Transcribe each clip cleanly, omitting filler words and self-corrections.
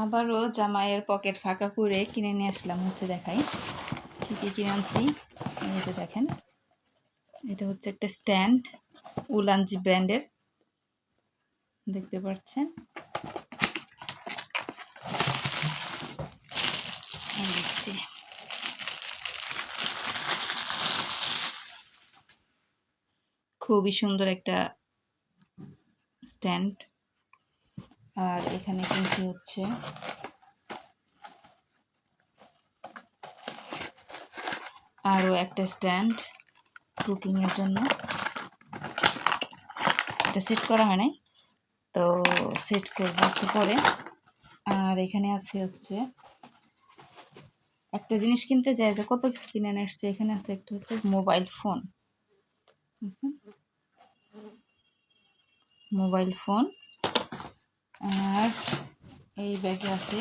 আবারও জামাইয়ের পকেট ফাঁকা করে কিনে নিয়ে আসলাম, হচ্ছে দেখাই কী কী কিনে আনছি। এই যে দেখেন, এটা হচ্ছে একটা স্ট্যান্ড, উলানজি ব্র্যান্ডের, দেখতে পাচ্ছেন। খুবই সুন্দর একটা স্ট্যান্ড। আর এখানে কিনছি হচ্ছে আরও একটা স্ট্যান্ড কুকিংয়ের জন্য। এটা সেট করা হয় নাই, তো সেট করবো একটু পরে। আর এখানে আছে হচ্ছে একটা জিনিস কিনতে যাই যে কত কিছু কিনে নিয়ে আসছে। এখানে আছে একটা হচ্ছে মোবাইল ফোন, আর এই ব্যাগে আছে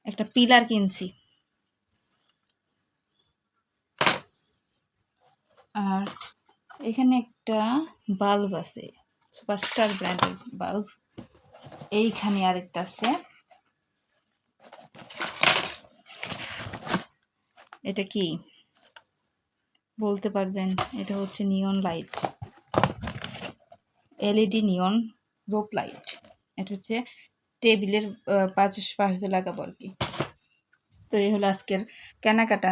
একটা পিলার কিনছি। আর এখানে একটা বাল্ব আছে, সুপারস্টার ব্র্যান্ডের বাল্ব। এইখানে আরেকটা আছে, এটা কি বলতে পারবেন? এটা হচ্ছে নিয়ন লাইট, এলইডি নিয়ন রোপ লাইট। এটা হচ্ছে টেবিলের পাশে লাগাবো আর কি। তো এই হলো আজকের কেনাকাটা।